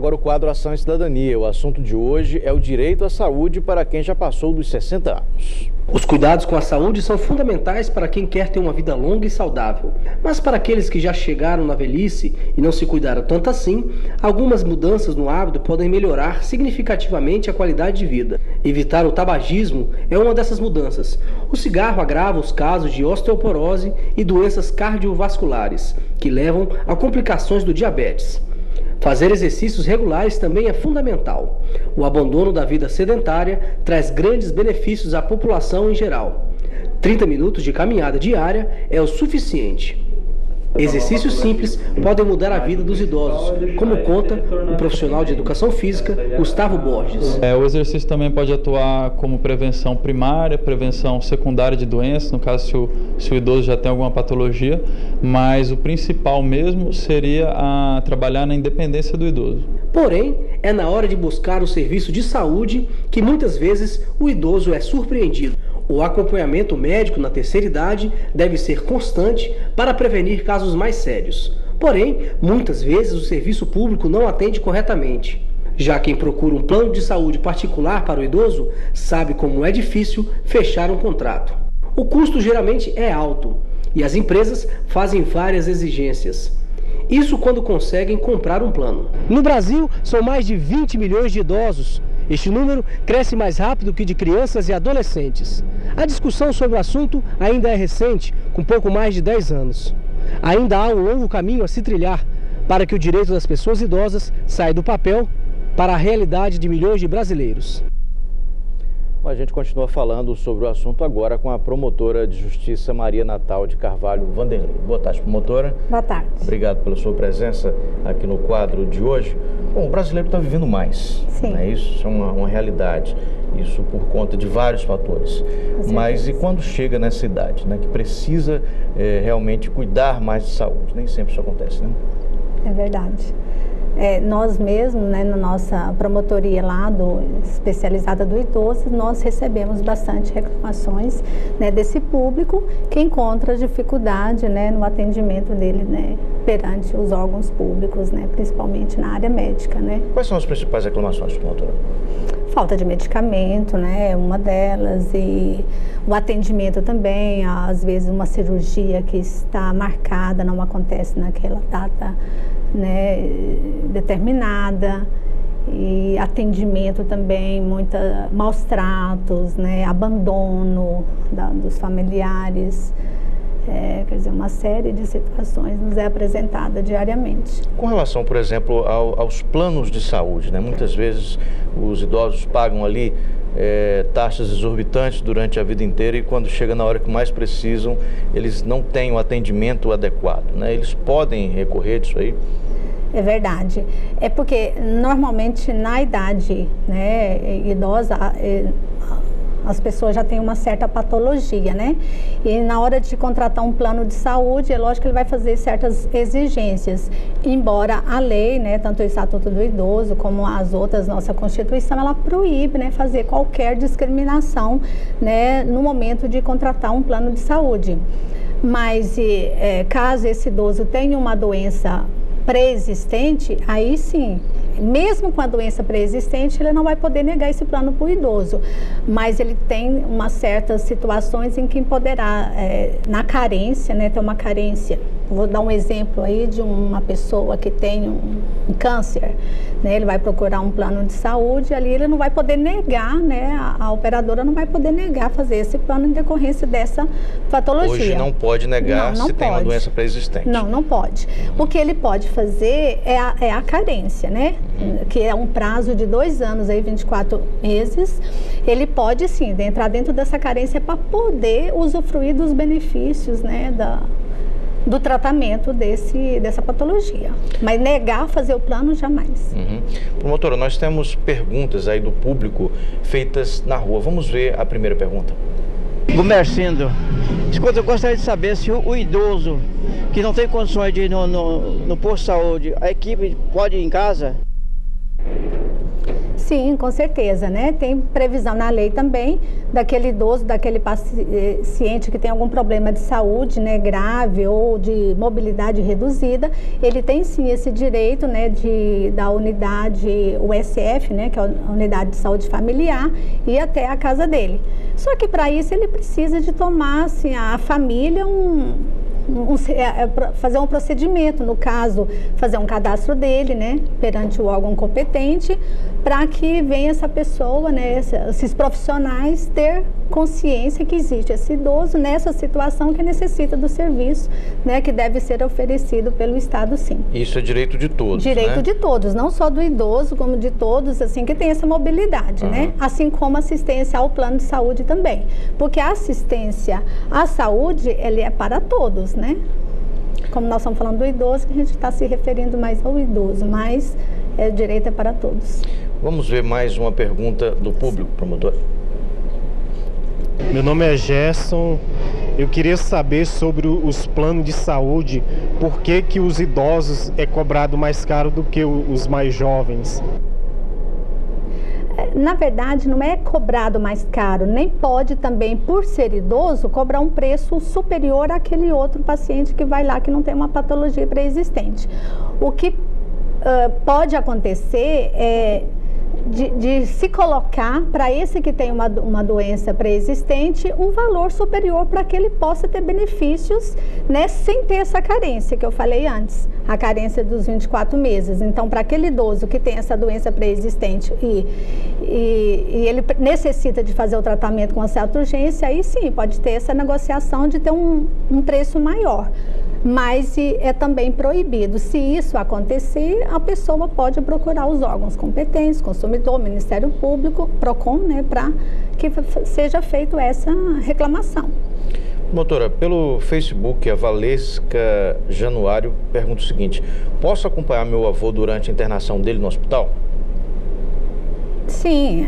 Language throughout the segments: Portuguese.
agora o quadro Ação e Cidadania. O assunto de hoje é o direito à saúde para quem já passou dos 60 anos. Os cuidados com a saúde são fundamentais para quem quer ter uma vida longa e saudável. Mas para aqueles que já chegaram na velhice e não se cuidaram tanto assim, algumas mudanças no hábito podem melhorar significativamente a qualidade de vida. Evitar o tabagismo é uma dessas mudanças. O cigarro agrava os casos de osteoporose e doenças cardiovasculares, que levam a complicações do diabetes. Fazer exercícios regulares também é fundamental. O abandono da vida sedentária traz grandes benefícios à população em geral. 30 minutos de caminhada diária é o suficiente. Exercícios simples podem mudar a vida dos idosos, como conta o profissional de educação física, Gustavo Borges. O exercício também pode atuar como prevenção primária, prevenção secundária de doenças, no caso se o idoso já tem alguma patologia, mas o principal mesmo seria trabalhar na independência do idoso. Porém, é na hora de buscar o serviço de saúde que muitas vezes o idoso é surpreendido. O acompanhamento médico na terceira idade deve ser constante para prevenir casos mais sérios. Porém, muitas vezes o serviço público não atende corretamente. Já quem procura um plano de saúde particular para o idoso sabe como é difícil fechar um contrato. O custo geralmente é alto e as empresas fazem várias exigências. Isso quando conseguem comprar um plano. No Brasil, são mais de 20 milhões de idosos. Este número cresce mais rápido que de crianças e adolescentes. A discussão sobre o assunto ainda é recente, com pouco mais de 10 anos. Ainda há um longo caminho a se trilhar para que o direito das pessoas idosas saia do papel para a realidade de milhões de brasileiros. A gente continua falando sobre o assunto agora com a promotora de justiça Maria Natal de Carvalho Vanderlei. Boa tarde, promotora. Boa tarde. Obrigado pela sua presença aqui no quadro de hoje. Bom, o brasileiro está vivendo mais. Sim. Né? Isso é uma realidade. Isso por conta de vários fatores. Mas e quando chega nessa idade, né, que precisa realmente cuidar mais de saúde? Nem sempre isso acontece, né? É verdade. Nós mesmos, né, na nossa promotoria lá especializada do idoso, nós recebemos bastante reclamações, né, desse público que encontra dificuldade, né, no atendimento dele, né, perante os órgãos públicos, né, principalmente na área médica, né. Quais são as principais reclamações, promotora? Falta de medicamento, né, é uma delas, e o atendimento também, às vezes uma cirurgia que está marcada, não acontece naquela data, né, determinada, e atendimento também, maus tratos, né, abandono dos familiares, quer dizer, uma série de situações nos é apresentada diariamente. Com relação, por exemplo, aos planos de saúde, né, muitas vezes os idosos pagam ali taxas exorbitantes durante a vida inteira e quando chega na hora que mais precisam, eles não têm o atendimento adequado, né? Eles podem recorrer disso aí? É verdade. É porque normalmente na idade, né, idosa, as pessoas já têm uma certa patologia, né? E na hora de contratar um plano de saúde, é lógico que ele vai fazer certas exigências. Embora a lei, né, tanto o Estatuto do Idoso como as outras, nossa Constituição, ela proíbe, né, fazer qualquer discriminação, né, no momento de contratar um plano de saúde. Mas caso esse idoso tenha uma doença pré-existente, aí sim, mesmo com a doença pré-existente, ele não vai poder negar esse plano para o idoso, mas ele tem umas certas situações em que poderá, na carência, né, ter uma carência. Vou dar um exemplo aí de uma pessoa que tem um câncer, né, ele vai procurar um plano de saúde, ali ele não vai poder negar, né, a operadora não vai poder negar fazer esse plano em decorrência dessa patologia. Hoje não pode negar se tem uma doença pré-existente. Não pode. O que ele pode fazer é a carência, né, que é um prazo de 2 anos, aí 24 meses, ele pode sim entrar dentro dessa carência para poder usufruir dos benefícios, né, do tratamento dessa patologia. Mas negar fazer o plano, jamais. Promotora, nós temos perguntas aí do público feitas na rua. Vamos ver a primeira pergunta. Gumercindo, escuta, eu gostaria de saber se o idoso que não tem condições de ir no posto de saúde, a equipe pode ir em casa? Sim, com certeza, né? Tem previsão na lei também daquele idoso, daquele paciente que tem algum problema de saúde, né, grave ou de mobilidade reduzida, ele tem sim esse direito, né, da unidade USF, né, que é a Unidade de Saúde Familiar, ir até a casa dele. Só que para isso ele precisa de tomar, assim, a família fazer um procedimento, no caso, fazer um cadastro dele, né, perante o órgão competente, para que venha essa pessoa, né, esses profissionais ter consciência que existe esse idoso nessa situação que necessita do serviço, né, que deve ser oferecido pelo Estado, sim. Isso é direito de todos, direito, né? de todos, não só do idoso, como de todos, assim, que tem essa mobilidade, né? Assim como assistência ao plano de saúde também. Porque a assistência à saúde, ele é para todos, né? Como nós estamos falando do idoso, a gente está se referindo mais ao idoso, mas o direito é para todos. Vamos ver mais uma pergunta do público, promotor. Meu nome é Gerson. Eu queria saber sobre os planos de saúde, por que os idosos é cobrado mais caro do que os mais jovens? Na verdade, não é cobrado mais caro, nem pode também, por ser idoso, cobrar um preço superior àquele outro paciente que vai lá, que não tem uma patologia pré-existente. O que pode acontecer é de se colocar para esse que tem uma doença pré-existente um valor superior para que ele possa ter benefícios, né, sem ter essa carência que eu falei antes, a carência dos 24 meses. Então, para aquele idoso que tem essa doença pré-existente e ele necessita de fazer o tratamento com certa urgência, aí sim, pode ter essa negociação de ter um preço maior. Mas é também proibido. Se isso acontecer, a pessoa pode procurar os órgãos competentes, consumidor, Ministério Público, PROCON, né, para que seja feita essa reclamação. Doutora, pelo Facebook, a Valesca Januário pergunta o seguinte: posso acompanhar meu avô durante a internação dele no hospital? Sim,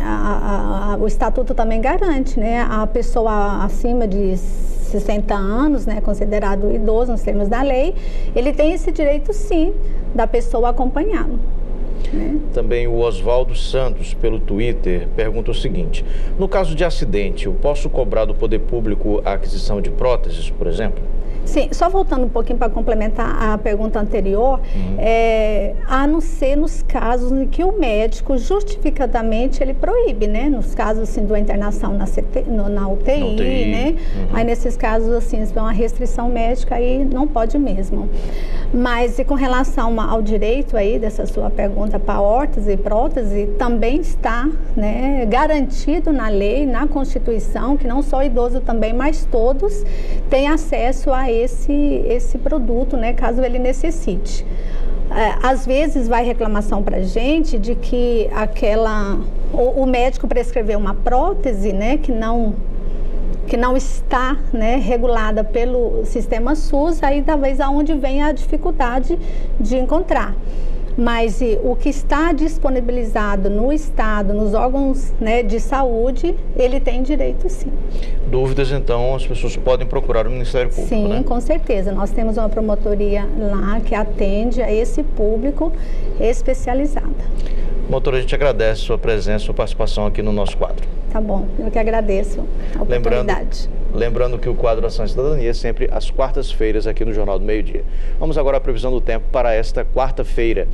o Estatuto também garante, né, a pessoa acima de 60 anos, né, considerado idoso nos termos da lei, ele tem esse direito sim da pessoa acompanhá-lo. Né? Também o Oswaldo Santos, pelo Twitter, pergunta o seguinte: no caso de acidente, eu posso cobrar do poder público a aquisição de próteses, por exemplo? Sim, só voltando um pouquinho para complementar a pergunta anterior, a não ser nos casos em que o médico justificadamente ele proíbe, né? Nos casos assim, de uma internação na UTI, né? Aí nesses casos assim, se for uma restrição médica, aí não pode mesmo. Mas e com relação ao direito aí dessa sua pergunta para órtese e prótese, também está, né, garantido na lei, na Constituição, que não só o idoso também, mas todos têm acesso a esse produto, né, caso ele necessite. Às vezes vai reclamação para a gente de que o médico prescreveu uma prótese, né, que não está, né, regulada pelo sistema SUS, aí talvez aonde vem a dificuldade de encontrar. Mas o que está disponibilizado no Estado, nos órgãos, né, de saúde, ele tem direito sim. Dúvidas, então, as pessoas podem procurar o Ministério Público, sim, né? Com certeza. Nós temos uma promotoria lá que atende a esse público especializada. Doutora, a gente agradece a sua presença, a sua participação aqui no nosso quadro. Tá bom, eu que agradeço a oportunidade. Lembrando que o quadro Ação e Cidadania é sempre às quartas-feiras aqui no Jornal do Meio-Dia. Vamos agora à previsão do tempo para esta quarta-feira.